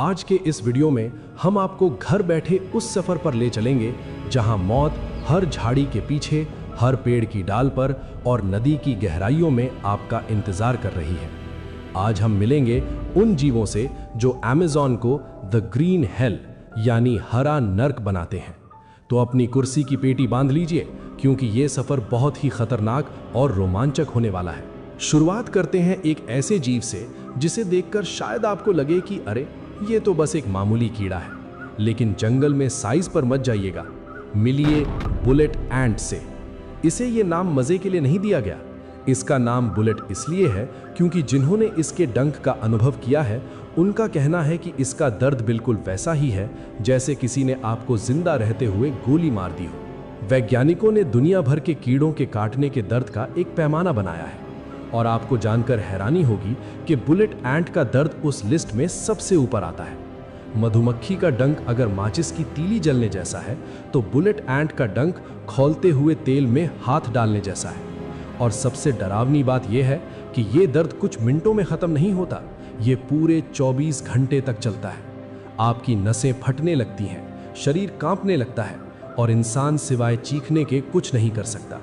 आज के इस वीडियो में हम आपको घर बैठे उस सफर पर ले चलेंगे जहां मौत हर झाड़ी के पीछे, हर पेड़ की डाल पर और नदी की गहराइयों में आपका इंतजार कर रही है। आज हम मिलेंगे उन जीवों से जो अमेज़न को द ग्रीन हेल यानी हरा नर्क बनाते हैं। तो अपनी कुर्सी की पेटी बांध लीजिए, क्योंकि ये सफर बहुत ही खतरनाक और रोमांचक होने वाला है। शुरुआत करते हैं एक ऐसे जीव से जिसे देखकर शायद आपको लगे कि अरे ये तो बस एक मामूली कीड़ा है, लेकिन जंगल में साइज पर मत जाइएगा। मिलिए बुलेट एंट से। इसे ये नाम मजे के लिए नहीं दिया गया। इसका नाम बुलेट इसलिए है क्योंकि जिन्होंने इसके डंक का अनुभव किया है उनका कहना है कि इसका दर्द बिल्कुल वैसा ही है जैसे किसी ने आपको जिंदा रहते हुए गोली मार दी हो। वैज्ञानिकों ने दुनिया भर के कीड़ों के काटने के दर्द का एक पैमाना बनाया है और आपको जानकर हैरानी होगी कि बुलेट एंट का दर्द उस लिस्ट में सबसे ऊपर आता है। मधुमक्खी का डंक अगर माचिस की तीली जलने जैसा है तो बुलेट एंट का डंक खौलते हुए तेल में हाथ डालने जैसा है। और सबसे डरावनी बात यह है कि ये दर्द कुछ मिनटों में खत्म नहीं होता, ये पूरे 24 घंटे तक चलता है। आपकी नसें फटने लगती हैं, शरीर कांपने लगता है और इंसान सिवाय चीखने के कुछ नहीं कर सकता।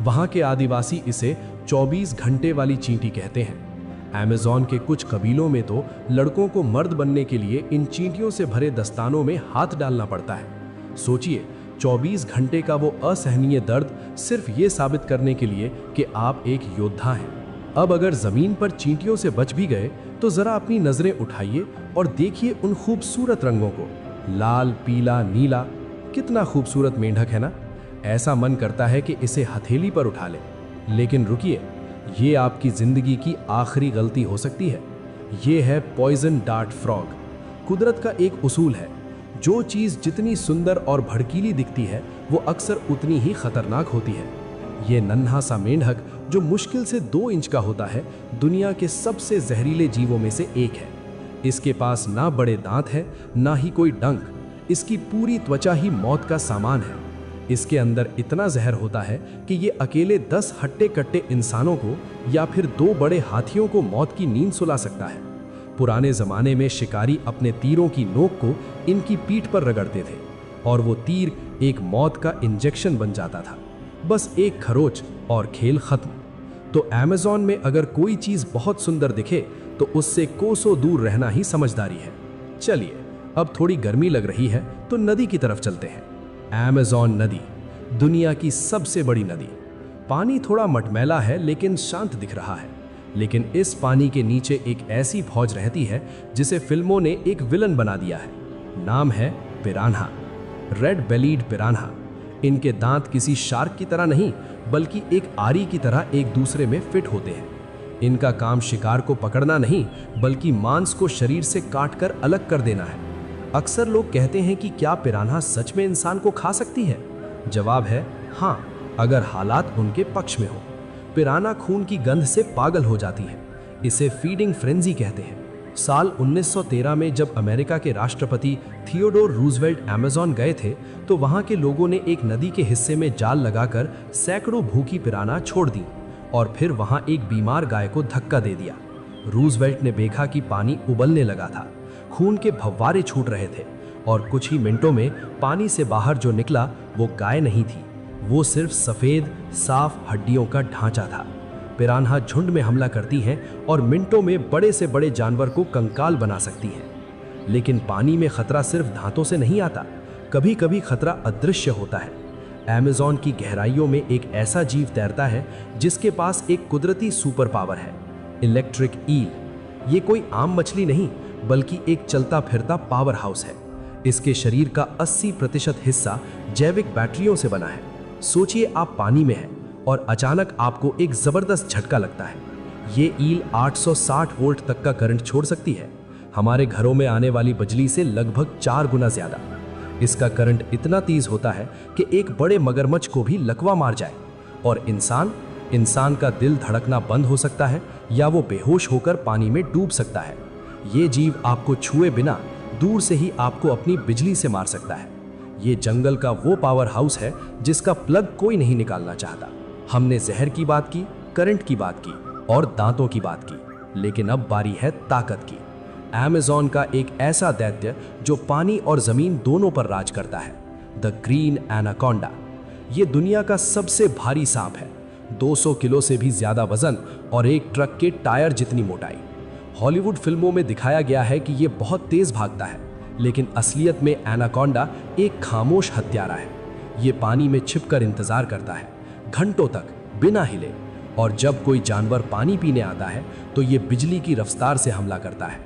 वहाँ के आदिवासी इसे 24 घंटे वाली चींटी कहते हैं। अमेज़न के कुछ कबीलों में तो लड़कों को मर्द बनने के लिए इन चींटियों से भरे दस्तानों में हाथ डालना पड़ता है। सोचिए, 24 घंटे का वो असहनीय दर्द सिर्फ ये साबित करने के लिए कि आप एक योद्धा हैं। अब अगर जमीन पर चींटियों से बच भी गए तो जरा अपनी नजरें उठाइए और देखिए उन खूबसूरत रंगों को। लाल, पीला, नीला, कितना खूबसूरत मेंढक है ना। ऐसा मन करता है कि इसे हथेली पर उठा ले। लेकिन रुकिए, ये आपकी जिंदगी की आखिरी गलती हो सकती है। ये है पॉइजन डार्ट फ्रॉग। कुदरत का एक उसूल है, जो चीज़ जितनी सुंदर और भड़कीली दिखती है वो अक्सर उतनी ही खतरनाक होती है। ये नन्हा सा मेंढक जो मुश्किल से 2 इंच का होता है, दुनिया के सबसे जहरीले जीवों में से एक है। इसके पास ना बड़े दांत है, ना ही कोई डंक। इसकी पूरी त्वचा ही मौत का सामान है। इसके अंदर इतना जहर होता है कि ये अकेले 10 हट्टे कट्टे इंसानों को या फिर 2 बड़े हाथियों को मौत की नींद सुला सकता है। पुराने जमाने में शिकारी अपने तीरों की नोक को इनकी पीठ पर रगड़ते थे और वो तीर एक मौत का इंजेक्शन बन जाता था। बस एक खरोच और खेल खत्म। तो अमेज़न में अगर कोई चीज बहुत सुंदर दिखे तो उससे कोसों दूर रहना ही समझदारी है। चलिए, अब थोड़ी गर्मी लग रही है तो नदी की तरफ चलते हैं। अमेज़न नदी दुनिया की सबसे बड़ी नदी। पानी थोड़ा मटमैला है लेकिन शांत दिख रहा है। लेकिन इस पानी के नीचे एक ऐसी फौज रहती है जिसे फिल्मों ने एक विलन बना दिया है। नाम है पिरान्हा, रेड बेलीड पिरान्हा। इनके दांत किसी शार्क की तरह नहीं बल्कि एक आरी की तरह एक दूसरे में फिट होते हैं। इनका काम शिकार को पकड़ना नहीं बल्कि मांस को शरीर से काटकर अलग कर देना है। अक्सर लोग कहते हैं कि क्या पिरान्हा सच में इंसान को खा सकती है? जवाब है हाँ, अगर हालात उनके पक्ष में हो। पिरान्हा खून की गंध से पागल हो जाती है। इसे फीडिंग फ्रेंजी कहते हैं। साल 1913 में जब अमेरिका के राष्ट्रपति थियोडोर रूजवेल्ट अमेज़न गए थे तो वहां के लोगों ने एक नदी के हिस्से में जाल लगाकर सैकड़ों भूखी पिरान्हा छोड़ दी और फिर वहां एक बीमार गाय को धक्का दे दिया। रूजवेल्ट ने देखा कि पानी उबलने लगा था, खून के फव्वारे छूट रहे थे और कुछ ही मिनटों में पानी से बाहर जो निकला वो गाय नहीं थी, वो सिर्फ सफेद साफ हड्डियों का ढांचा था। पिरान्हा झुंड में हमला करती हैं और मिनटों में बड़े से बड़े जानवर को कंकाल बना सकती हैं। लेकिन पानी में खतरा सिर्फ दांतों से नहीं आता, कभी कभी खतरा अदृश्य होता है। अमेज़न की गहराइयों में एक ऐसा जीव तैरता है जिसके पास एक कुदरती सुपर पावर है, इलेक्ट्रिक ईल। ये कोई आम मछली नहीं बल्कि एक चलता फिरता पावर हाउस है। इसके शरीर का 80% हिस्सा जैविक बैटरियों से बना है। सोचिए, आप पानी में हैं और अचानक आपको एक जबरदस्त झटका लगता है। ये ईल 860 वोल्ट तक का करंट छोड़ सकती है, हमारे घरों में आने वाली बिजली से लगभग 4 गुना ज्यादा। इसका करंट इतना तेज होता है कि एक बड़े मगरमच्छ को भी लकवा मार जाए और इंसान का दिल धड़कना बंद हो सकता है या वो बेहोश होकर पानी में डूब सकता है। ये जीव आपको छुए बिना दूर से ही आपको अपनी बिजली से मार सकता है। ये जंगल का वो पावर हाउस है जिसका प्लग कोई नहीं निकालना चाहता। हमने जहर की बात की, करंट की बात की और दांतों की बात की, लेकिन अब बारी है ताकत की। अमेज़न का एक ऐसा दैत्य जो पानी और जमीन दोनों पर राज करता है, द ग्रीन एनाकोंडा। ये दुनिया का सबसे भारी सांप है, 200 किलो से भी ज्यादा वजन और एक ट्रक के टायर जितनी मोटाई। हॉलीवुड फिल्मों में दिखाया गया है कि ये बहुत तेज भागता है, लेकिन असलियत में एनाकोंडा एक खामोश हत्यारा है। ये पानी में छिपकर इंतजार करता है, घंटों तक बिना हिले, और जब कोई जानवर पानी पीने आता है तो ये बिजली की रफ्तार से हमला करता है।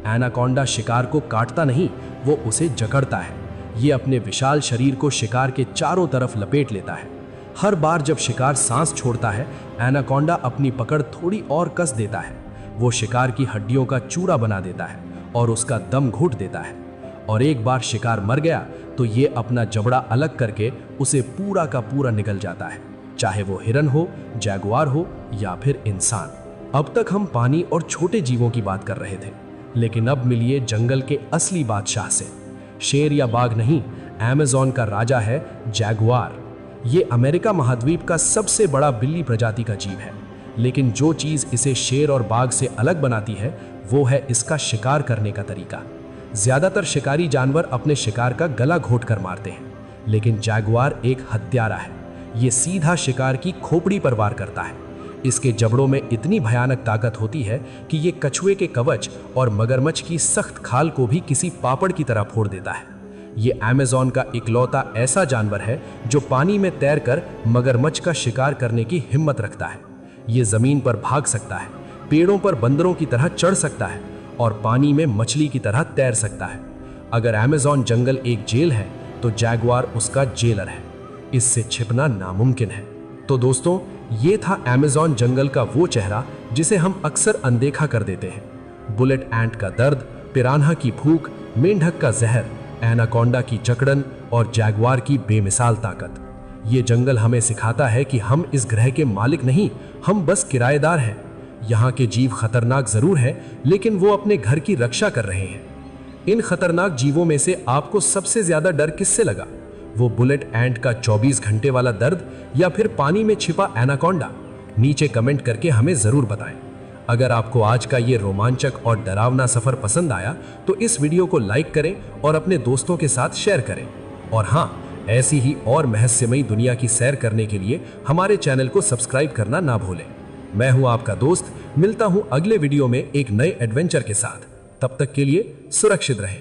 एनाकोंडा शिकार को काटता नहीं, वो उसे जकड़ता है। ये अपने विशाल शरीर को शिकार के चारों तरफ लपेट लेता है। हर बार जब शिकार सांस छोड़ता है, एनाकोंडा अपनी पकड़ थोड़ी और कस देता है। वो शिकार की हड्डियों का चूरा बना देता है और उसका दम घुट देता है। और एक बार शिकार मर गया तो ये अपना जबड़ा अलग करके उसे पूरा का पूरा निगल जाता है, चाहे वो हिरन हो, जैगुआर हो या फिर इंसान। अब तक हम पानी और छोटे जीवों की बात कर रहे थे, लेकिन अब मिलिए जंगल के असली बादशाह से। शेर या बाघ नहीं, अमेज़न का राजा है जैगुआर। ये अमेरिका महाद्वीप का सबसे बड़ा बिल्ली प्रजाति का जीव है, लेकिन जो चीज़ इसे शेर और बाघ से अलग बनाती है वो है इसका शिकार करने का तरीका। ज्यादातर शिकारी जानवर अपने शिकार का गला घोट कर मारते हैं, लेकिन जैगुआर एक हत्यारा है। ये सीधा शिकार की खोपड़ी पर वार करता है। इसके जबड़ों में इतनी भयानक ताकत होती है कि ये कछुए के कवच और मगरमच्छ की सख्त खाल को भी किसी पापड़ की तरह फोड़ देता है। ये अमेज़न का इकलौता ऐसा जानवर है जो पानी में तैरकर मगरमच्छ का शिकार करने की हिम्मत रखता है। ये जमीन पर भाग सकता है, पेड़ों पर बंदरों की तरह चढ़ सकता है और पानी में मछली की तरह तैर सकता है। अगर अमेज़न जंगल एक जेल है तो जैगुआर उसका जेलर है। इससे छिपना नामुमकिन है। तो दोस्तों, ये था अमेज़न जंगल का वो चेहरा जिसे हम अक्सर अनदेखा कर देते हैं। बुलेट एंट का दर्द, पिरान्हा की भूख, मेंढक का जहर, एनाकोंडा की जकड़न और जैगुआर की बेमिसाल ताकत। ये जंगल हमें सिखाता है कि हम इस ग्रह के मालिक नहीं, हम बस किराएदार हैं। यहाँ के जीव खतरनाक जरूर हैं, लेकिन वो अपने घर की रक्षा कर रहे हैं। इन खतरनाक जीवों में से आपको सबसे ज्यादा डर किससे लगा? वो बुलेट एंट का 24 घंटे वाला दर्द या फिर पानी में छिपा एनाकोंडा? नीचे कमेंट करके हमें जरूर बताएं। अगर आपको आज का ये रोमांचक और डरावना सफर पसंद आया तो इस वीडियो को लाइक करें और अपने दोस्तों के साथ शेयर करें। और हाँ, ऐसी ही और रहस्यमयी दुनिया की सैर करने के लिए हमारे चैनल को सब्सक्राइब करना ना भूलें। मैं हूं आपका दोस्त, मिलता हूं अगले वीडियो में एक नए एडवेंचर के साथ। तब तक के लिए सुरक्षित रहें।